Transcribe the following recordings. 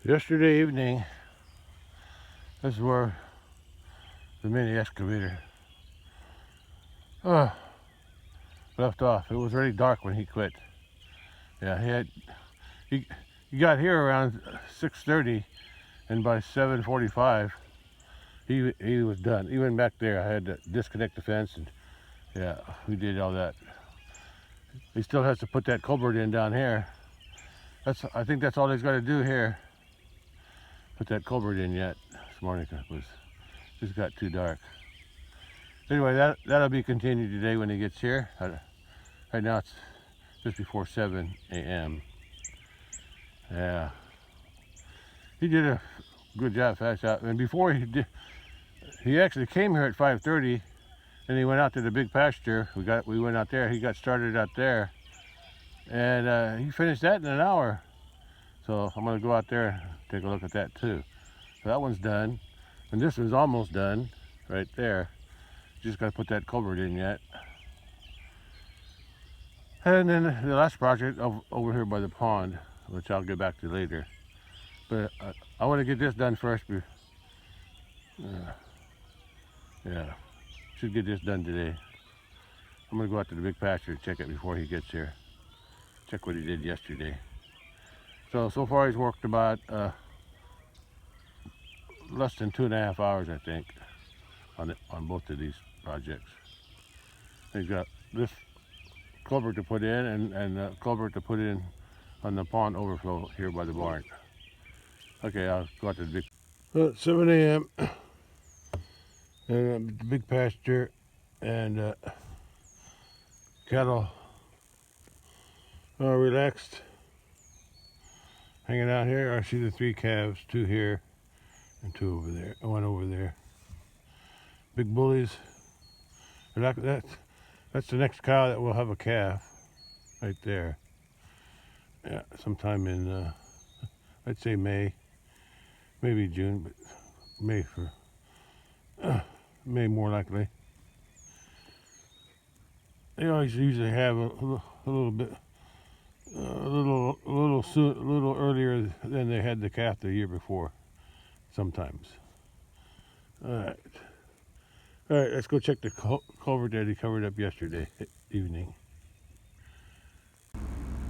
Yesterday evening, this is where the mini excavator left off. It was already dark when he quit. Yeah, he got here around 6:30, and by 7:45, he was done. He went back there. I had to disconnect the fence, and yeah, we did all that. He still has to put that culvert in down here. I think that's all he's got to do here. Put that culvert in yet this morning. It just got too dark. Anyway, that'll be continued today when he gets here. Right now it's just before 7 a.m. Yeah, he did a good job, fast out. And before he actually came here at 5:30, and he went out to the big pasture. We went out there. He got started out there, and he finished that in an hour. So I'm gonna go out there and take a look at that too. So that one's done, and this one's almost done right there. Just got to put that culvert in yet. And then the last project over here by the pond, which I'll get back to later. But I want to get this done first. Yeah, should get this done today. I'm going to go out to the big pasture and check it before he gets here. Check what he did yesterday. So far he's worked about less than 2.5 hours, I think, on both of these projects. He's got this culvert to put in and culvert to put in on the pond overflow here by the barn. Okay, I'll go out to the big. Well, it's 7 a.m. and the big pasture and cattle are relaxed, hanging out here. I see the 3 calves, 2 here and 2 over there. One over there. Big bullies. That's the next cow that will have a calf, right there. Yeah, sometime in I'd say May, maybe June, but May May more likely. They always usually have a little bit, a little earlier than they had the calf the year before. Sometimes. All right, let's go check the culvert that he covered up yesterday evening.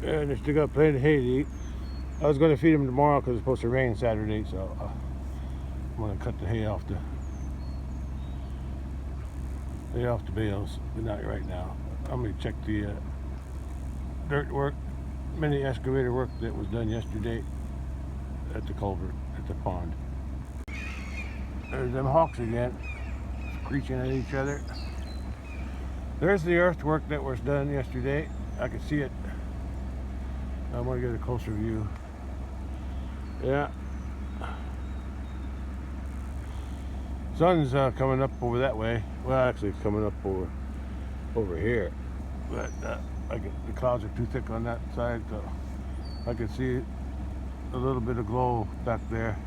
And they still got plenty of hay to eat. I was going to feed them tomorrow because it's supposed to rain Saturday, so I'm going to cut the hay off the bales, but not right now. I'm going to check the dirt work, mini excavator work that was done yesterday at the culvert, at the pond. There's them hawks again, screeching at each other. There's the earthwork that was done yesterday. I can see it. I want to get a closer view. Yeah. Sun's coming up over that way. Well, actually, it's coming up over here. But the clouds are too thick on that side, so I can see a little bit of glow back there.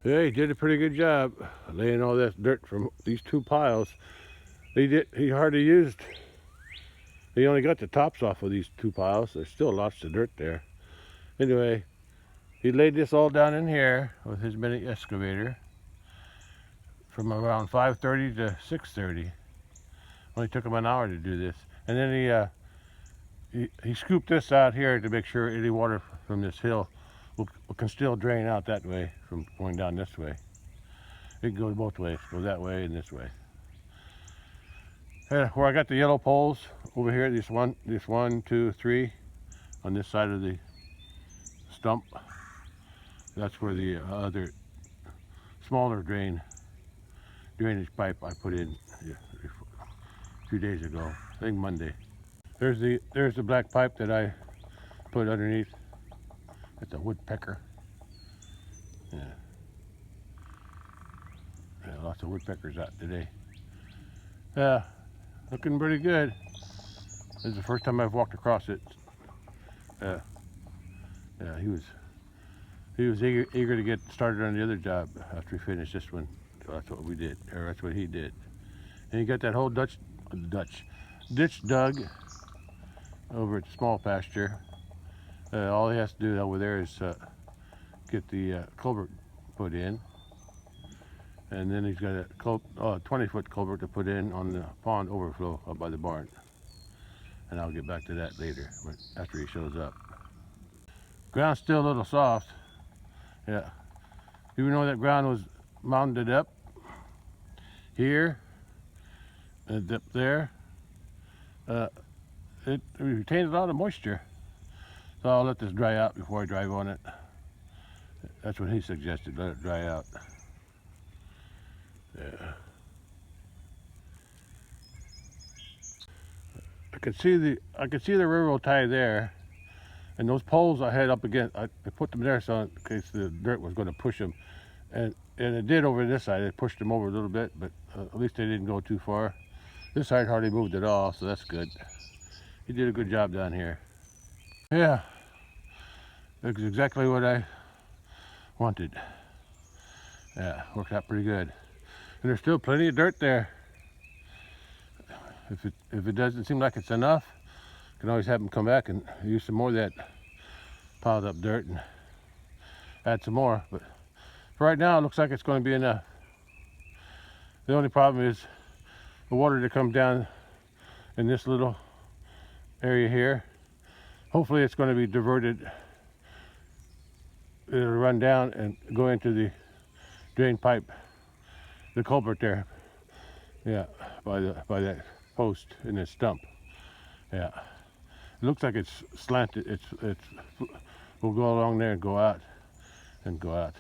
Yeah, he did a pretty good job laying all this dirt from these 2 piles. He hardly used. He only got the tops off of these 2 piles. There's still lots of dirt there. Anyway, he laid this all down in here with his mini excavator from around 5:30 to 6:30. Only took him an hour to do this. And then he scooped this out here to make sure any water from this hill can still drain out that way from going down this way. It goes both ways. Go that way and this way. Where I got the yellow poles over here, this one, 2, 3, on this side of the stump. That's where the other smaller drainage pipe I put in a few days ago. I think Monday. There's the black pipe that I put underneath. It's a woodpecker. Yeah, lots of woodpeckers out today. Yeah, looking pretty good. This is the first time I've walked across it. Yeah, he was eager to get started on the other job after we finished this one. So that's what we did, or that's what he did. And he got that whole ditch dug over at the small pasture. All he has to do over there is get the culvert put in. And then he's got a 20-foot culvert to put in on the pond overflow up by the barn. And I'll get back to that later, but after he shows up. Ground's still a little soft. Yeah. Even though that ground was mounded up here and up there, it retains a lot of moisture. So I'll let this dry out before I drive on it. That's what he suggested, let it dry out. Yeah. I could see the railroad tie there, and those poles I had up against, I put them there so in case the dirt was going to push them, and it did over this side. It pushed them over a little bit, but at least they didn't go too far. This side hardly moved at all, so that's good. He did a good job down here. Yeah, that's exactly what I wanted. Yeah, worked out pretty good. And there's still plenty of dirt there. If it doesn't seem like it's enough, you can always have them come back and use some more of that piled up dirt and add some more. But for right now, it looks like it's going to be enough. The only problem is the water that comes down in this little area here. Hopefully it's going to be diverted. It'll run down and go into the drain pipe, the culvert there. Yeah, by that post in this stump. Yeah, it looks like it's slanted. It's will go along there and go out and go out.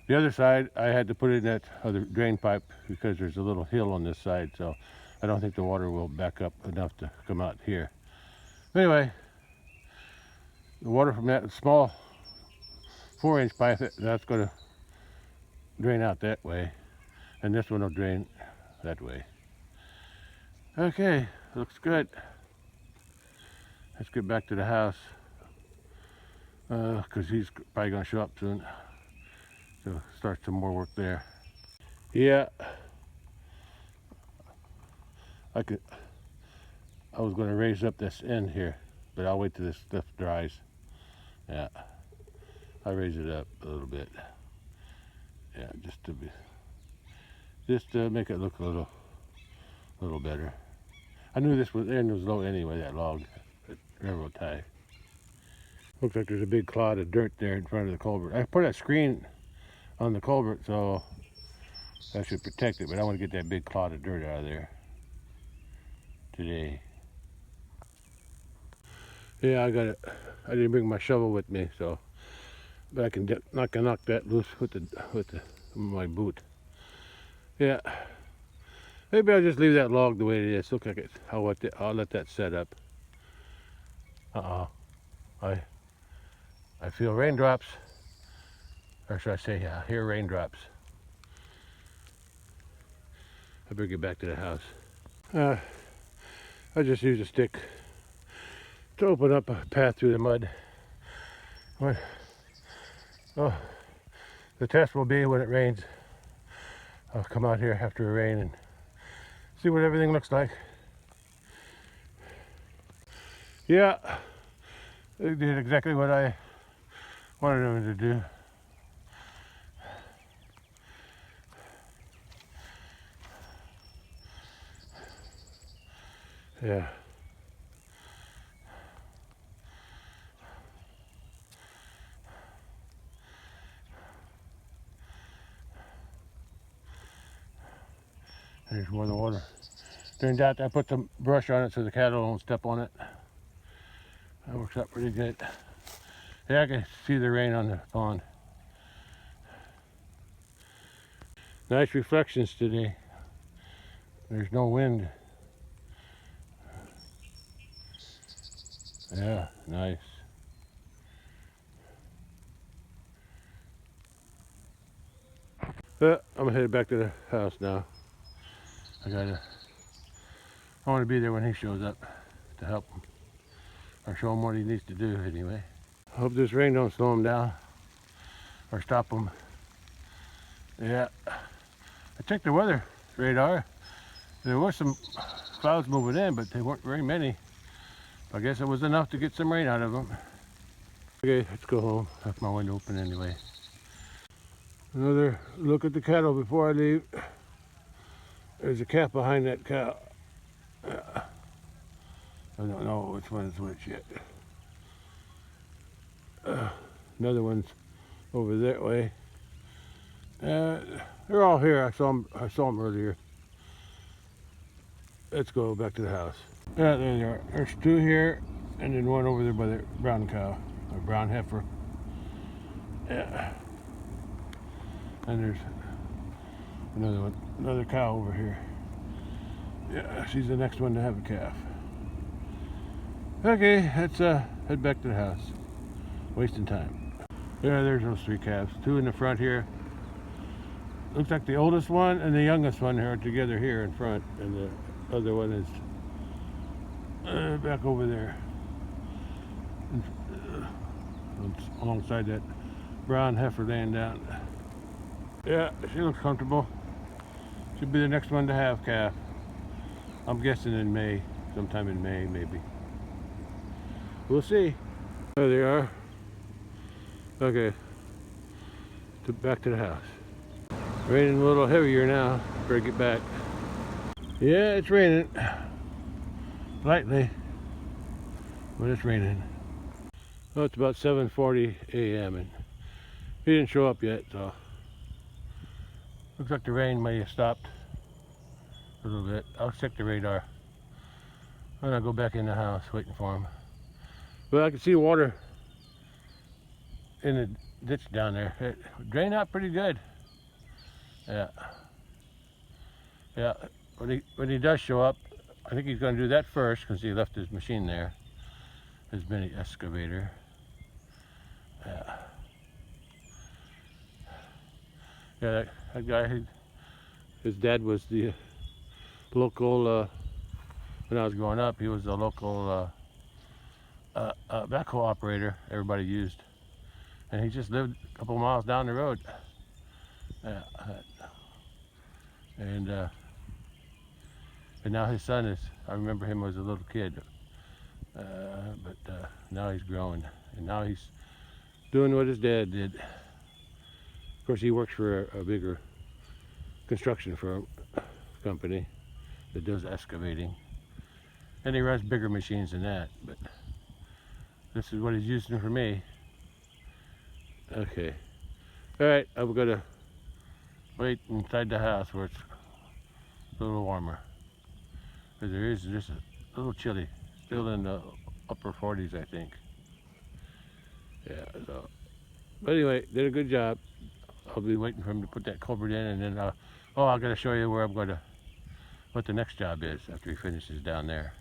The other side, I had to put in that other drain pipe because there's a little hill on this side, so I don't think the water will back up enough to come out here. Anyway, the water from that small 4-inch pipe, that's going to drain out that way, and this one will drain that way. Okay, looks good. Let's get back to the house because he's probably going to show up soon. So start some more work there. Yeah, I was going to raise up this end here, but I'll wait till this stuff dries. Yeah, I'll raise it up a little bit. Yeah, just to make it look a little better. I knew this end was low anyway, that log, that railroad tie. Looks like there's a big clod of dirt there in front of the culvert. I put a screen on the culvert, so that should protect it, but I want to get that big clod of dirt out of there today. Yeah, I didn't bring my shovel with me, so but I can knock that loose with my boot. Yeah, maybe I'll just leave that log the way it is. Look like it. I'll let that set up. I feel raindrops, or should I say, I hear raindrops. I better get back to the house. I just use a stick to open up a path through the mud. Oh, the test will be when it rains. I'll come out here after the rain and see what everything looks like. Yeah, they did exactly what I wanted them to do. Yeah. There's more of the water. Turned out I put some brush on it so the cattle don't step on it. That works out pretty good. Yeah, I can see the rain on the pond. Nice reflections today. There's no wind. Yeah, nice. I'm gonna head back to the house now. I want to be there when he shows up to help him, or show him what he needs to do anyway. I hope this rain don't slow him down or stop him. Yeah, I checked the weather radar. There was some clouds moving in, but they weren't very many. I guess it was enough to get some rain out of them. Okay, let's go home. Left my window open anyway. Another look at the cattle before I leave. There's a calf behind that cow. I don't know which one is which yet. Another one's over that way. They're all here. I saw them earlier. Let's go back to the house. Yeah, there they are. There's two here, and then one over there by the brown cow, or brown heifer. Yeah. And there's another one, another cow over here. Yeah, she's the next one to have a calf. Okay, let's head back to the house. Wasting time. Yeah, there's those three calves. Two in the front here. Looks like the oldest one and the youngest one are together here in front, and the other one is back over there, alongside that brown heifer laying down. Yeah, she looks comfortable. Should be the next one to have calf. I'm guessing in May, sometime in May maybe. We'll see. There they are. Okay, back to the house. Raining a little heavier now. Better get back. Yeah, it's raining. Lightly, but it's raining. Well, it's about 7:40 a.m. and he didn't show up yet, so looks like the rain may have stopped a little bit. I'll check the radar. I'm gonna go back in the house waiting for him. But I can see water in the ditch down there. It drained out pretty good. Yeah. Yeah. When he does show up, I think he's going to do that first because he left his machine there, his mini excavator. Yeah. Yeah, that guy, his dad was the local, when I was growing up, he was the local backhoe operator everybody used. And he just lived a couple miles down the road. Yeah. And now his son is, I remember him as a little kid, but now he's grown, and now he's doing what his dad did. Of course, he works for a bigger construction firm company that does excavating, and he runs bigger machines than that, but this is what he's using for me. Okay. All right, I'm gonna wait inside the house where it's a little warmer. Because there is just a little chilly. Still in the upper 40s, I think. Yeah, so. But anyway, did a good job. I'll be waiting for him to put that culvert in, and then, I gotta show you where I'm gonna, what the next job is after he finishes down there.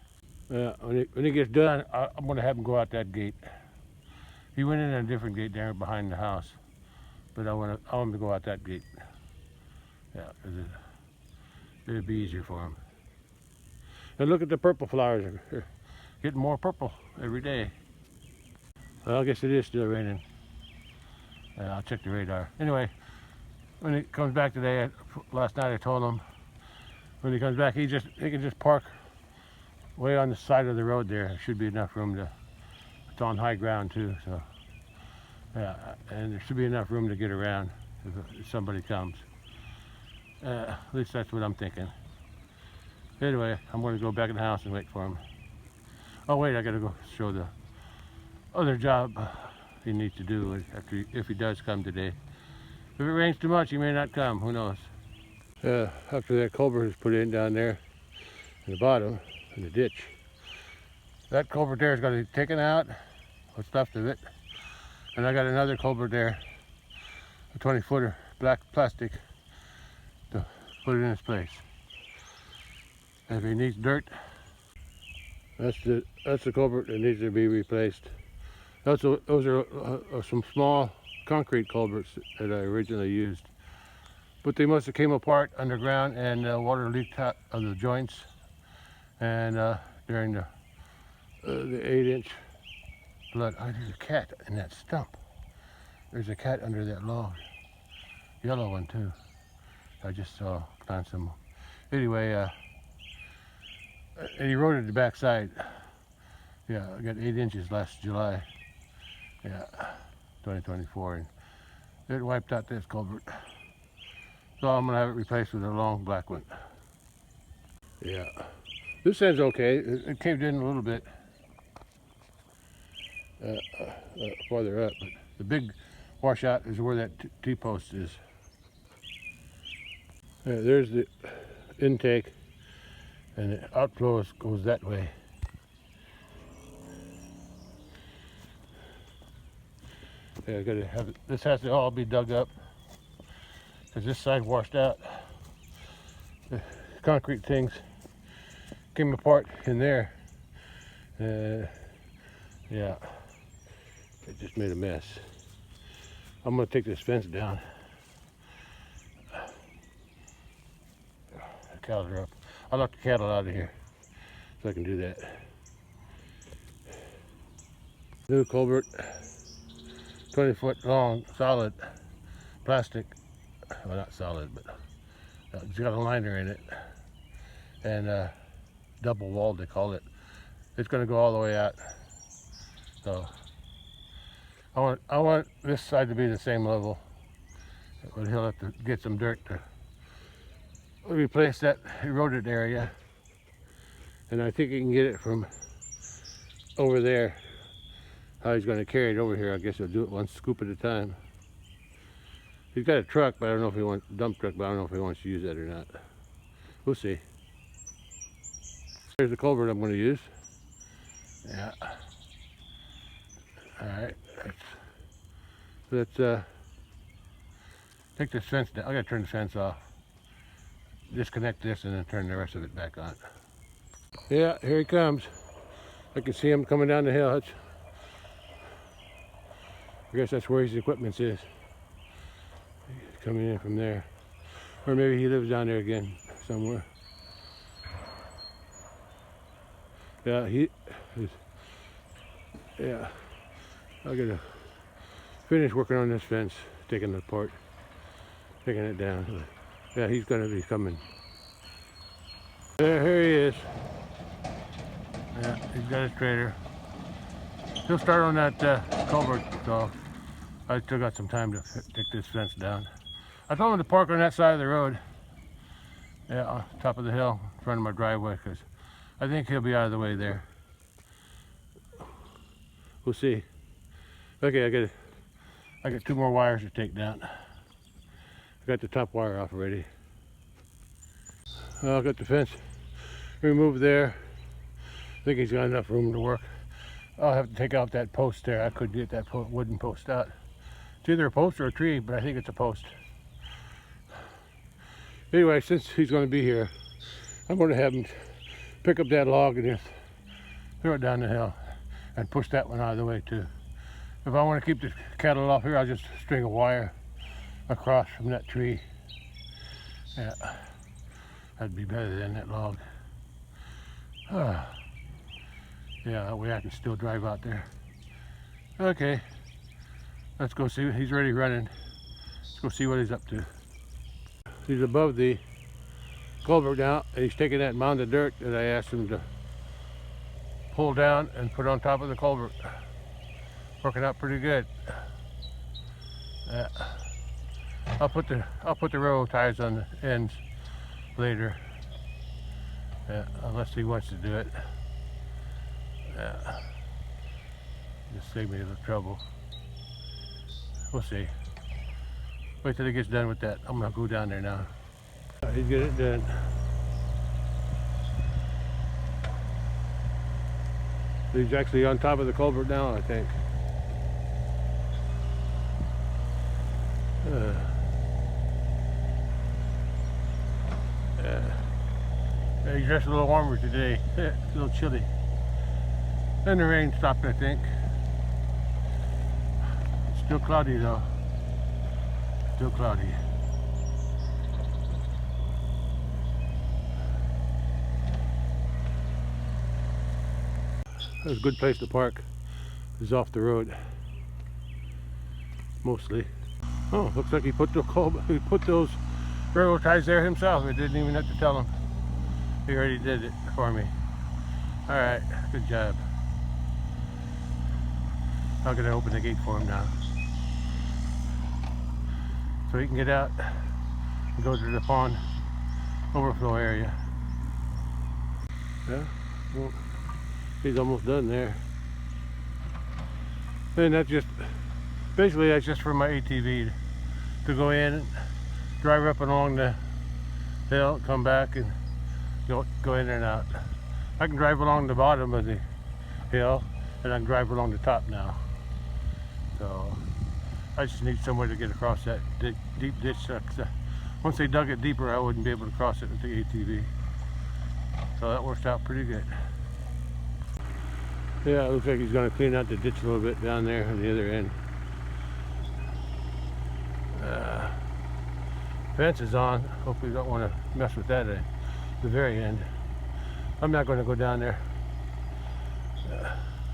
When he gets done, I'm gonna have him go out that gate. He went in a different gate there behind the house, but I want him to go out that gate. Yeah, because it'd be easier for him. And look at the purple flowers. They're getting more purple every day. Well, I guess it is still raining. I'll check the radar. Anyway, when he comes back today, last night I told him, when he comes back, he can just park way on the side of the road there. There should be enough room to, it's on high ground too, so. Yeah, and there should be enough room to get around if somebody comes. At least that's what I'm thinking. Anyway, I'm going to go back in the house and wait for him. Oh wait, I got to go show the other job he needs to do if he does come today. If it rains too much, he may not come. Who knows? After that culvert is put in down there in the bottom, in the ditch, that culvert there is going to be taken out, what's left of it. And I got another culvert there, a 20-footer, black plastic, to put it in its place. If he needs dirt, that's the culvert that needs to be replaced. Those are some small concrete culverts that I originally used, but they must have came apart underground and water leaked out of the joints. And during the 8-inch flood, there's a cat in that stump. There's a cat under that log, yellow one too. I just saw found some. Anyway. And he eroded the backside. Yeah, I got 8 inches last July. Yeah, 2024, and it wiped out this culvert. So I'm gonna have it replaced with a long black one. Yeah, this end's okay. It caved in a little bit farther up, but the big washout is where that T-post is. There's the intake, and the outflow goes that way. Yeah, I gotta have it. This has to all be dug up because this side washed out. The concrete things came apart in there. Yeah, it just made a mess. I'm gonna take this fence down. The cows are up. I locked the cattle out of here so I can do that. New culvert, 20-foot long, solid plastic. Well, not solid, but it's got a liner in it, and double walled, they call it. It's going to go all the way out. So I want this side to be the same level, but he'll have to get some dirt to replace that eroded area, and I think he can get it from over there. How he's going to carry it over here, I guess he'll do it one scoop at a time. He's got a truck, but I don't know if he wants dump truck, but I don't know if he wants to use that or not. We'll see. Here's the culvert I'm going to use. Yeah. All right. Let's take this fence down. I got to turn the fence off. Disconnect this and then turn the rest of it back on. Yeah, here he comes. I can see him coming down the hill. I guess that's where his equipment is. He's coming in from there. Or maybe he lives down there again somewhere. Yeah, yeah. I gotta finish working on this fence, taking it apart, taking it down. Yeah, he's gonna be coming. Here he is. Yeah, he's got his trailer. He'll start on that culvert, so I still got some time to take this fence down. I told him to park on that side of the road. Yeah, on top of the hill, in front of my driveway, because I think he'll be out of the way there. We'll see. Okay, I got 2 more wires to take down. I got the top wire off already. I got the fence removed there. I think he's got enough room to work. I'll have to take out that post there. I could get that wooden post out. It's either a post or a tree, but I think it's a post. Anyway, since he's going to be here, I'm going to have him pick up that log and just throw it down the hill and push that one out of the way too. If I want to keep the cattle off here, I'll just string a wire across from that tree. Yeah, that'd be better than that log. Yeah, that way I can still drive out there. Okay, let's go see. He's already running. Let's go see what he's up to. He's above the culvert now, and he's taking that mound of dirt that I asked him to pull down and put on top of the culvert. Working out pretty good. I'll put the railroad ties on the ends later. Unless he wants to do it. Just save me a little trouble. We'll see. Wait till he gets done with that. I'm gonna go down there now. He's getting it done. He's actually on top of the culvert now, I think. He's just a little warmer today. It's a little chilly. And the rain stopped, I think. It's still cloudy though. Still cloudy. That's a good place to park. It's off the road. Mostly. Oh, looks like he put those railroad ties there himself. I didn't even have to tell him. He already did it for me. Alright, good job. I'm gonna open the gate for him now, so he can get out and go to the pond overflow area. Yeah, well, he's almost done there. And that's just, basically that's just for my ATV to go in and drive up and along the hill, come back and go in and out. I can drive along the bottom of the hill and I can drive along the top now. So I just need somewhere to get across that deep ditch. Once they dug it deeper, I wouldn't be able to cross it with the ATV. So that worked out pretty good. Yeah, it looks like he's going to clean out the ditch a little bit down there on the other end. Fence is on. Hopefully you don't want to mess with that at the very end. I'm not going to go down there.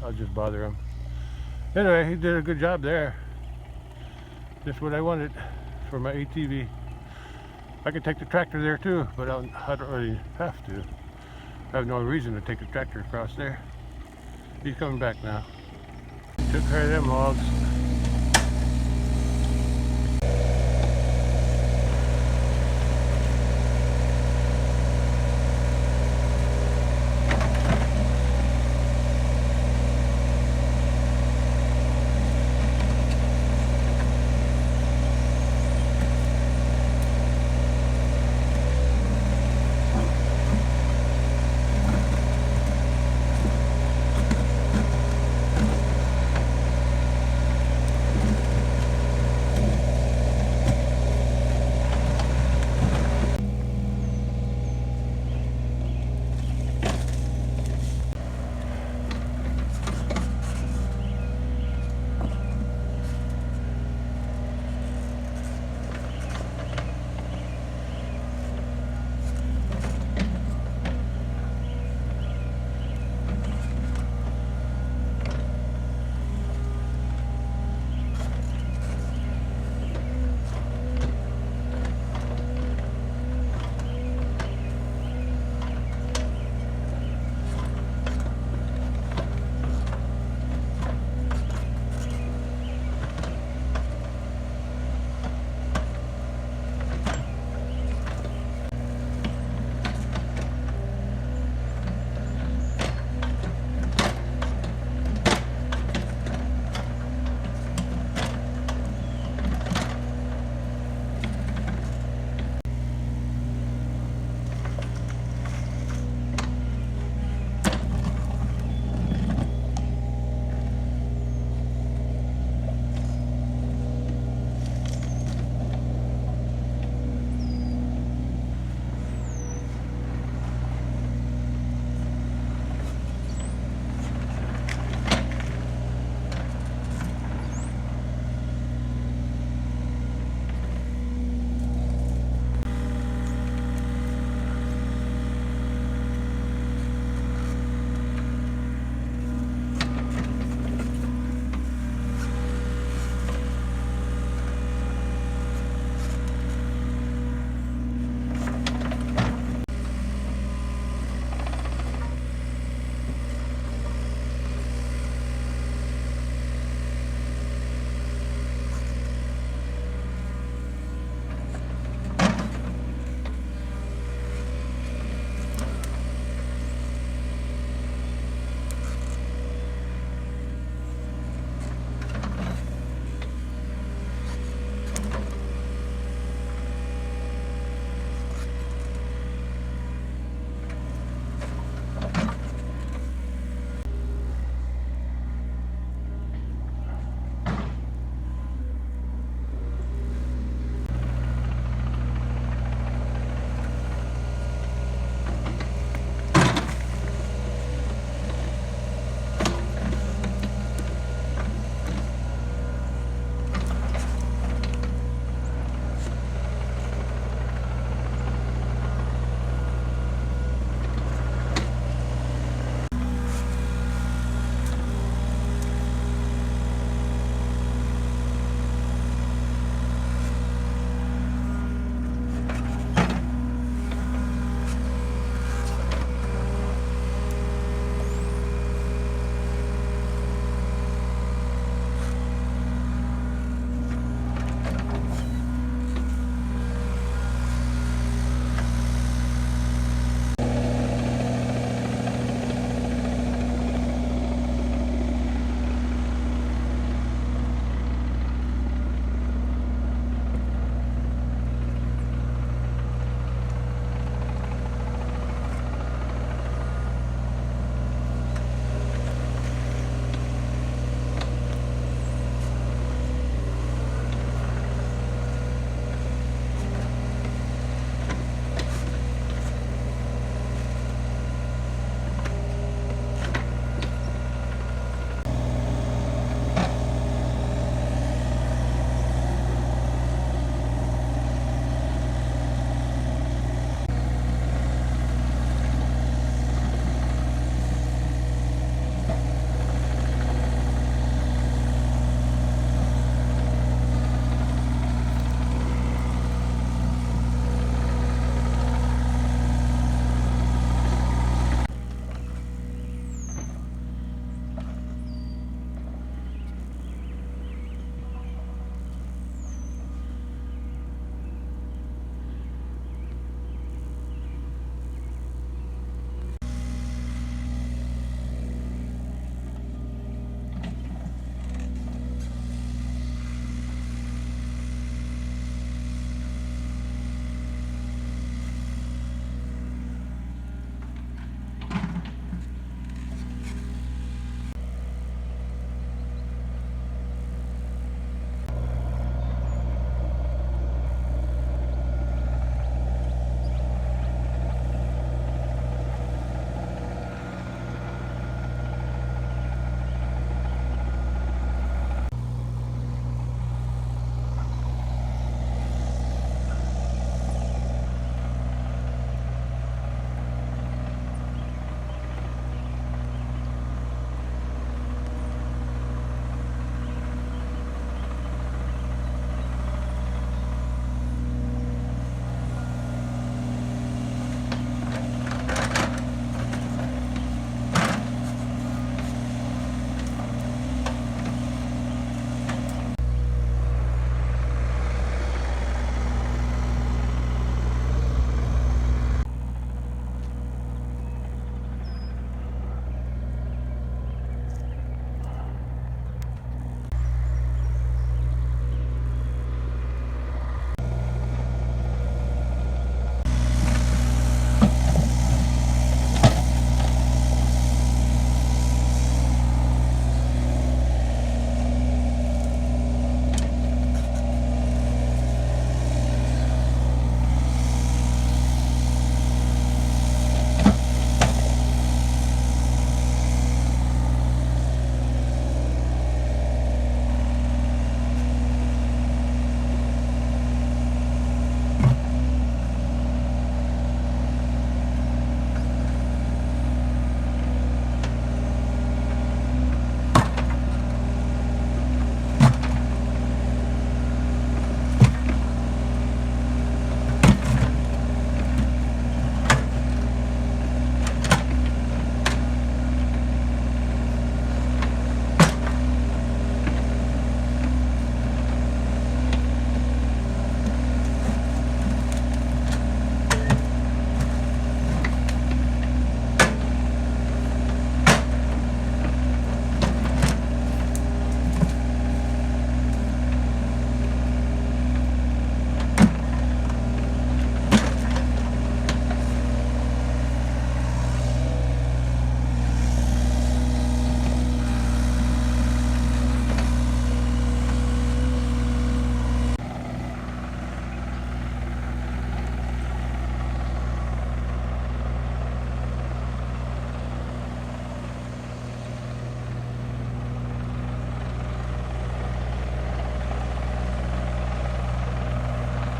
I'll just bother him. Anyway, he did a good job there. Just what I wanted for my ATV. I could take the tractor there too, but I don't really have to. I have no reason to take the tractor across there. He's coming back now. Took care of them logs.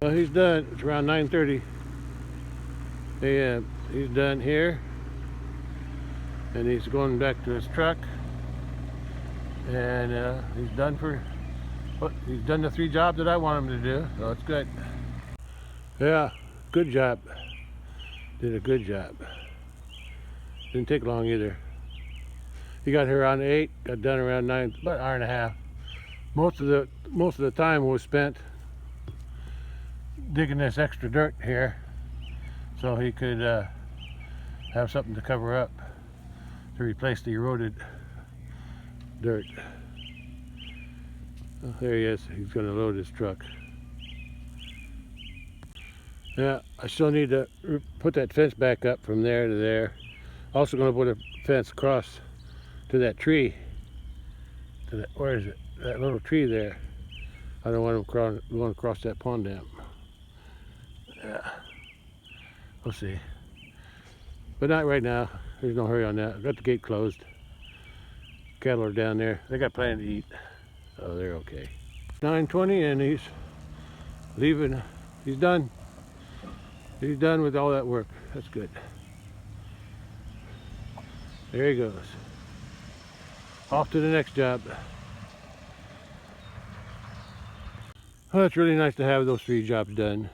Well, he's done. It's around 9:30 a.m. He's done here, and he's going back to his truck, and he's done he's done the 3 jobs that I want him to do, so it's good. Yeah, good job. Did a good job. Didn't take long either. He got here around 8, got done around 9, about an hour and a half. Most of the time was spent digging this extra dirt here, so he could have something to cover up to replace the eroded dirt. Oh, there he is. He's going to load his truck. Yeah, I still need to put that fence back up from there to there. Also going to put a fence across to that tree. Where is it? That little tree there. I don't want him going across that pond dam. Yeah, we'll see. But not right now. There's no hurry on that. I've got the gate closed. Cattle are down there. They got plenty to eat. Oh, they're okay. 9:20 and he's leaving. He's done. He's done with all that work. That's good. There he goes. Off to the next job. Oh, it's really nice to have those 3 jobs done.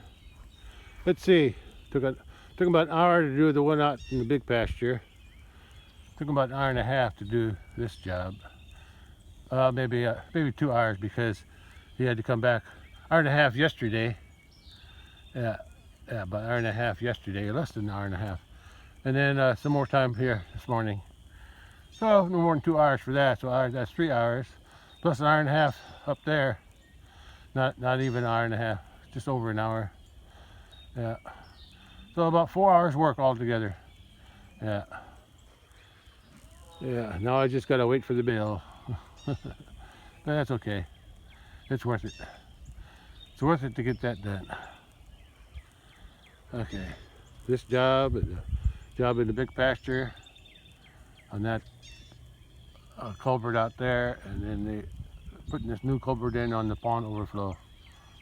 Let's see. Took about an hour to do the one out in the big pasture. Took about an hour and a half to do this job. Maybe 2 hours because he had to come back. Hour and a half yesterday. Yeah, about an hour and a half yesterday, less than an hour and a half. And then some more time here this morning. So no more than 2 hours for that. So that's 3 hours, plus an hour and a half up there. Not even an hour and a half, just over an hour. Yeah. So about 4 hours work altogether. Yeah. Yeah. Now I just gotta wait for the bill. But that's okay. It's worth it. It's worth it to get that done. Okay. This job and the job in the big pasture on that culvert out there, and then they putting this new culvert in on the pond overflow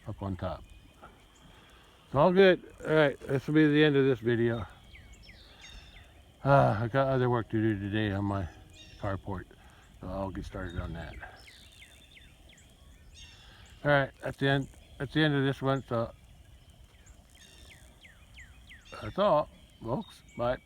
up on top. It's all good. All right, this will be the end of this video. I got other work to do today on my carport, so I'll get started on that. All right, that's the end. That's the end of this one. So that's all, folks. Bye.